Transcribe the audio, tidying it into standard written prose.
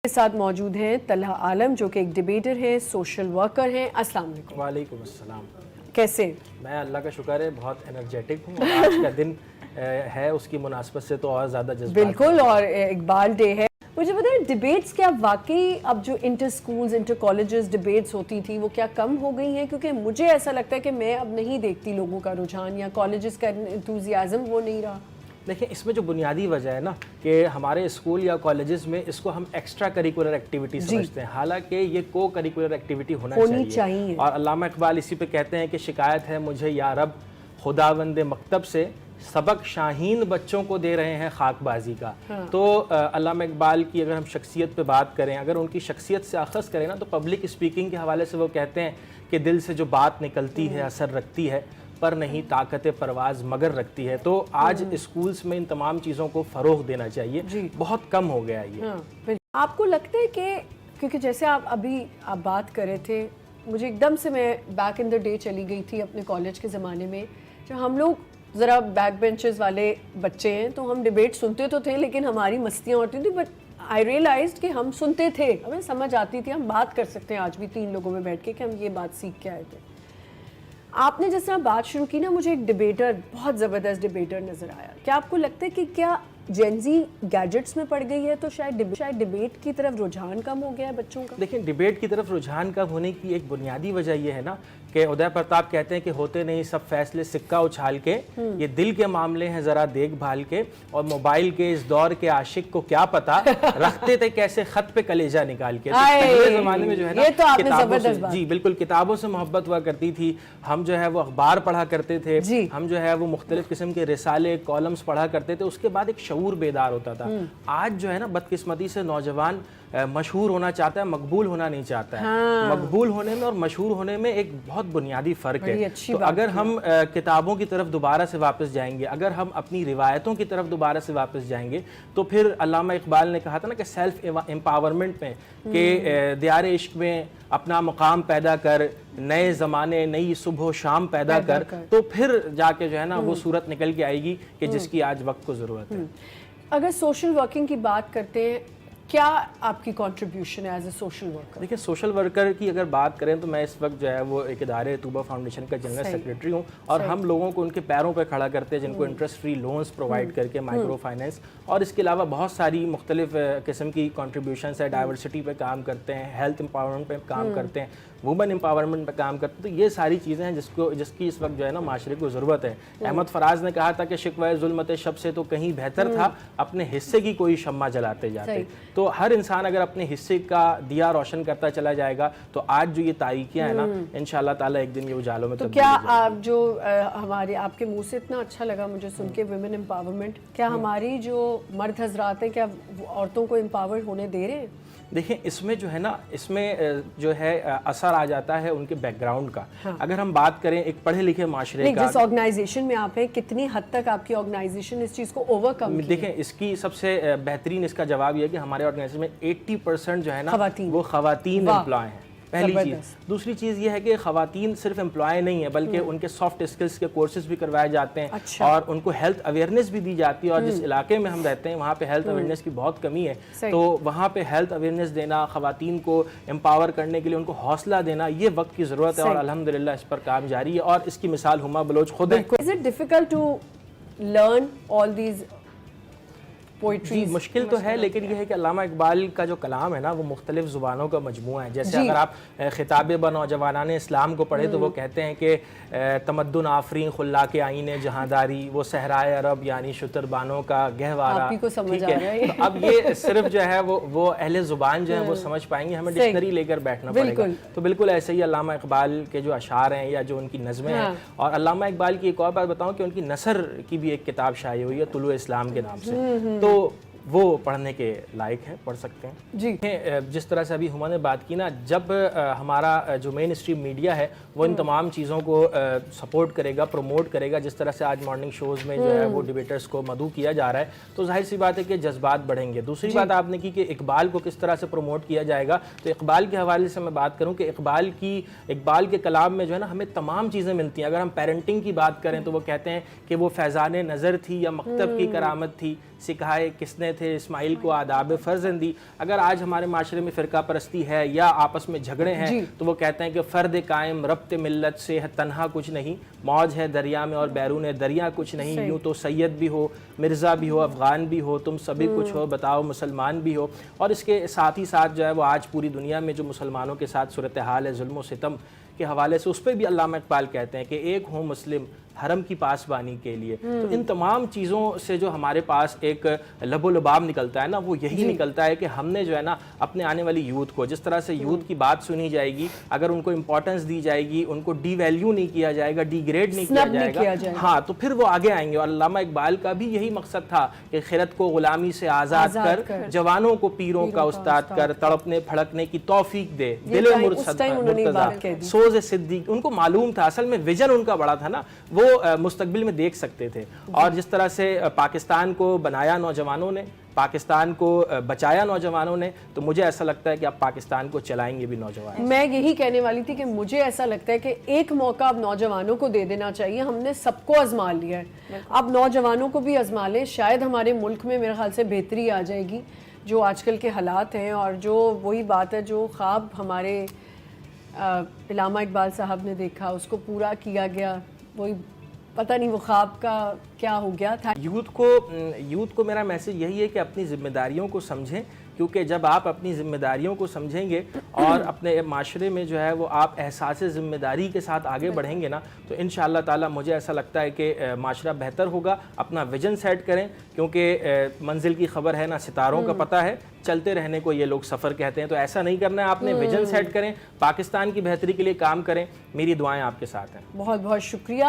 کے ساتھ موجود ہیں طلحہ عالم جو کہ ایک ڈیبیٹر ہیں، سوشل ورکر ہیں۔ السلام علیکم۔ وعلیکم السلام۔ کیسے؟ میں اللہ کا شکر ہے بہت انرجیٹک ہوں، اور آج کا دن ہے اس کی مناسبت سے تو اور زیادہ جذبات۔ بالکل، اور اقبال ڈے ہے۔ مجھے بتائیں ڈیبیٹس کیا واقعی اب جو inter schools inter colleges debates ہوتی تھی وہ کیا کم ہو گئی ہیں؟ کیونکہ مجھے ایسا لگتا ہے کہ میں اب نہیں دیکھتی لوگوں کا رجحان یا کالجز کا انتھوزیازم وہ نہیں رہا۔ دیکھیں اس میں جو بنیادی وجہ ہے نا کہ ہمارے اسکول یا کالجز میں اس کو ہم ایکسٹرا کریکولر ایکٹیویٹی سمجھتے ہیں، حالانکہ یہ کو کریکولر ایکٹیویٹی ہونا چاہیے۔ اور علامہ اقبال اسی پہ کہتے ہیں کہ شکایت ہے مجھے یا رب خداوند مکتب سے، سبق شاہین بچوں کو دے رہے ہیں خاک بازی کا۔ تو علامہ اقبال کی اگر ہم شخصیت پہ بات کریں، اگر ان کی شخصیت سے اخذ کریں نا، تو پبلک اسپیکنگ کے حوالے سے وہ کہتے ہیں کہ دل سے جو بات نکلتی ہے اثر رکھتی ہے، پر نہیں طاقت پرواز مگر رکھتی ہے۔ تو آج اسکولز میں ان تمام چیزوں کو فروغ دینا چاہیے، بہت کم ہو گیا یہ۔ آپ کو لگتا ہے کہ کیونکہ جیسے آپ بات کر رہے تھے، مجھے ایک دم سے میں بیک ان دا ڈے چلی گئی تھی اپنے کالج کے زمانے میں، جب ہم لوگ ذرا بیک بینچز والے بچے ہیں تو ہم ڈیبیٹ سنتے تو تھے لیکن ہماری مستیاں ہوتی تھیں، بٹ آئی ریئلائزڈ کہ ہم سنتے تھے، ہمیں سمجھ آتی تھی، ہم بات کر سکتے ہیں آج بھی 3 لوگوں میں بیٹھ کے کہ ہم یہ بات سیکھ کے آئے تھے۔ آپ نے جس طرح بات شروع کی نا، مجھے ایک ڈیبیٹر، بہت زبردست ڈیبیٹر نظر آیا۔ کیا آپ کو لگتا ہے کہ کیا جینزی گیجٹس میں پڑ گئی ہے تو شاید ڈیبیٹ کی طرف رجحان کم ہو گیا ہے بچوں کا؟ دیکھیں ڈیبیٹ کی طرف رجحان کم ہونے کی ایک بنیادی وجہ یہ ہے نا کہ ادے پرتاپ کہتے ہیں کہ ہوتے نہیں سب فیصلے سکہ اچھال کے، یہ دل کے معاملے ہیں ذرا دیکھ بھال کے، اور موبائل کے اس دور کے عاشق کو کیا پتا رکھتے تھے کیسے خط پہ کلیجہ نکال کے۔ پہلے زمانے میں جو ہے نا کتابوں سے، جی بالکل، کتابوں سے محبت ہوا کرتی تھی، ہم جو ہے وہ اخبار پڑھا کرتے تھے، ہم جو ہے وہ مختلف قسم کے رسالے کالمز پڑھا کرتے تھے، اس کے بعد ایک شعور بیدار ہوتا تھا۔ آج جو ہے نا بدقسمتی سے نوجوان مشہور ہونا چاہتا ہے، مقبول ہونا نہیں چاہتا ہے۔ مقبول ہونے میں اور مشہور ہونے میں ایک بہت بنیادی فرق ہے۔ تو اگر ہم کتابوں کی طرف دوبارہ سے واپس جائیں گے، اگر ہم اپنی روایتوں کی طرف دوبارہ سے واپس جائیں گے، تو پھر علامہ اقبال نے کہا تھا نا کہ سیلف امپاورمنٹ میں، کہ دیار عشق میں اپنا مقام پیدا کر، نئے زمانے نئی صبح و شام پیدا کر، تو پھر جا کے جو ہے نا وہ صورت نکل کے آئے گی کہ جس کی آج وقت کو ضرورت ہے۔ اگر سوشل ورکنگ کی بات کرتے ہیں، کیا آپ کی کنٹریبیوشن ہے ایز اے سوشل ورکر؟ دیکھیں سوشل ورکر کی اگر بات کریں تو میں اس وقت جو ہے وہ ایک ادارے طوبہ فاؤنڈیشن کا جنرل سیکریٹری ہوں، اور ہم لوگوں کو ان کے پیروں پہ کھڑا کرتے ہیں، جن کو انٹرسٹ فری لونز پرووائڈ کر کے، مائکرو فائنینس، اور اس کے علاوہ بہت ساری مختلف قسم کی کنٹریبیوشنس ہے، ڈائیورسٹی پہ کام کرتے ہیں، ہیلتھ امپاورمنٹ پہ کام کرتے ہیں، وومن امپاورمنٹ پہ کام کرتے ہیں۔ تو یہ ساری چیزیں ہیں جس کی اس وقت جو ہے نا معاشرے کو ضرورت ہے۔ احمد فراز نے کہا تھا کہ شکوہ ظلمت شب سے تو کہیں بہتر تھا اپنے حصے کی کوئی شمع جلاتے جاتے۔ تو ہر انسان اگر اپنے حصے کا دیا روشن کرتا چلا جائے گا تو آج جو یہ تاریکیاں ہیں نا، انشاءاللہ تعالی ایک دن یہ اجالوں میں تبدیل ہو جائیں گی۔ تو کیا آپ جو ہمارے آپ کے منہ سے اتنا اچھا لگا مجھے سن کے ویمن امپاورمنٹ، کیا ہماری جو مرد حضرات ہیں کیا عورتوں کو امپاور ہونے دے رہے ہیں؟ دیکھیں اس میں جو ہے نا، اس میں جو ہے اثر آ جاتا ہے ان کے بیک گراؤنڈ کا۔ اگر ہم بات کریں ایک پڑھے لکھے معاشرے کا، جس آرگنائزیشن میں آپ ہیں، کتنی حد تک آپ کی آرگنائزیشن اس چیز کو اوور کم کی؟ دیکھیں اس کی سب سے بہترین اس کا جواب یہ ہے کہ ہمارے آرگنائزیشن میں 80% جو ہے نا وہ خواتین امپلائی ہیں، پہلی چیز۔ دوسری چیز یہ ہے کہ خواتین صرف امپلائی نہیں ہے بلکہ ان کے سافٹ اسکلز کے کورسز بھی کروائے جاتے ہیں، اور ان کو ہیلتھ اویئرنیس بھی دی جاتی ہے، اور جس علاقے میں ہم رہتے ہیں وہاں پہ ہیلتھ اویئرنیس کی بہت کمی ہے، تو وہاں پہ ہیلتھ اویئرنیس دینا، خواتین کو امپاور کرنے کے لیے ان کو حوصلہ دینا، یہ وقت کی ضرورت ہے، اور الحمدللہ اس پر کام جاری ہے، اور اس کی مثال ہما بلوچ خود ہے۔ Is it difficult to learn all these جی مشکل تو ہے، لیکن یہ ہے کہ علامہ اقبال کا جو کلام ہے نا وہ مختلف زبانوں کا مجموعہ ہے۔ جیسے اگر آپ خطاب بنوجوانان اسلام کو پڑھیں تو وہ کہتے ہیں کہ تمدن آفرین خلاق آئین جہانداری، وہ صحرائے عرب یعنی شتر بانوں کا گہوارہ، ٹھیک ہے؟ تو اب یہ صرف جو ہے وہ اہل زبان جو ہیں وہ سمجھ پائیں گے، ہمیں ڈکشنری لے کر بیٹھنا پڑے گا۔ تو بالکل ایسے ہی علامہ اقبال کے جو اشعار ہیں یا جو ان کی نظمیں ہیں، اور علامہ اقبال کی ایک اور بات بتاؤں کہ ان کی نثر کی بھی ایک کتاب شائع ہوئی ہے طلوع اسلام کے نام سے، تو وہ پڑھنے کے لائق ہے، پڑھ سکتے ہیں۔ جی جس طرح سے ابھی ہما نے بات کی نا، جب ہمارا جو مین اسٹریم میڈیا ہے وہ ان تمام چیزوں کو سپورٹ کرے گا، پروموٹ کرے گا، جس طرح سے آج مارننگ شوز میں جو ہے وہ ڈیبیٹرز کو مدعو کیا جا رہا ہے، تو ظاہر سی بات ہے کہ جذبات بڑھیں گے۔ دوسری بات آپ نے کی کہ اقبال کو کس طرح سے پروموٹ کیا جائے گا، تو اقبال کے حوالے سے میں بات کروں کہ اقبال کے کلام میں جو ہے نا ہمیں تمام چیزیں ملتی ہیں۔ اگر ہم پیرنٹنگ کی بات کریں تو وہ کہتے ہیں کہ وہ فیضان نظر تھی یا مکتب کی کرامت تھی، سکھائے کس نے تھے، اسماعیل کو آداب فرزندی. اگر آج ہمارے معاشرے میں فرقہ پرستی ہے یا آپس میں جھگڑے ہیں تو وہ کہتے ہیں کہ فرد قائم ربط ملت سے ہے تنہا کچھ نہیں، موج ہے دریا میں اور بیرون دریا کچھ نہیں. یوں تو سید بھی ہو، مرزا بھی ہو، افغان بھی ہو، تم سبھی کچھ ہو، بتاؤ مسلمان بھی ہو. اور اس کے ساتھ ہی ساتھ جو ہے وہ آج پوری دنیا میں جو مسلمانوں کے ساتھ صورتحال ہے ظلم و ستم کے حوالے سے، اس پہ بھی علامہ اقبال کہتے ہیں کہ ایک ہوں مسلم حرم کی پاسبانی کے لیے. تو ان تمام چیزوں سے جو ہمارے پاس ایک لب و لباب نکلتا ہے نا، وہ یہی نکلتا ہے کہ ہم نے جو ہے نا اپنے آنے والی یوتھ کو جس طرح سے یوتھ کی بات سنی جائے گی، اگر ان کو امپورٹنس دی جائے گی، ان کو ڈی ویلیو نہیں کیا جائے گا، ڈی گریڈ نہیں کیا جائے گا، ہاں تو پھر وہ آگے آئیں گے. اور علامہ اقبال کا بھی یہی مقصد تھا کہ خرد کو غلامی سے آزاد کر، جوانوں کو پیروں کا استاد کر، تڑپنے پھڑکنے کی توفیق دے، دل مرتضی سوز صدیق. ان کو معلوم تھا، اصل میں ویژن ان کا بڑا تھا نا، وہ مستقبل میں دیکھ سکتے تھے. اور جس طرح سے پاکستان کو بنایا نوجوانوں نے، پاکستان کو بچایا نوجوانوں نے، تو مجھے ایسا لگتا ہے کہ اب پاکستان کو چلائیں گے بھی نوجوان. میں یہی کہنے والی تھی کہ مجھے ایسا لگتا ہے کہ ایک موقع اب نوجوانوں کو دے دینا چاہیے. ہم نے سب کو آزما لیا ہے، اب نوجوانوں کو بھی آزما لیں. شاید ہمارے ملک میں میرے خیال سے بہتری آ جائے گی. جو آج کل کے حالات ہیں اور جو وہی بات ہے جو خواب ہمارے علامہ اقبال صاحب نے دیکھا اس کو پورا کیا گیا، وہی پتہ نہیں وہ خواب کا کیا ہو گیا تھا. یوتھ کو میرا میسج یہی ہے کہ اپنی ذمہ داریوں کو سمجھیں، کیونکہ جب آپ اپنی ذمہ داریوں کو سمجھیں گے اور اپنے معاشرے میں جو ہے وہ آپ احساس ذمہ داری کے ساتھ آگے بڑھیں گے نا، تو انشاءاللہ تعالی مجھے ایسا لگتا ہے کہ معاشرہ بہتر ہوگا. اپنا ویژن سیٹ کریں، کیونکہ منزل کی خبر ہے نہ ستاروں کا پتہ ہے، چلتے رہنے کو یہ لوگ سفر کہتے ہیں. تو ایسا نہیں کرنا ہے، آپ نے ویژن سیٹ کریں، پاکستان کی بہتری کے لیے کام کریں. میری دعائیں آپ کے ساتھ ہیں. بہت بہت شکریہ.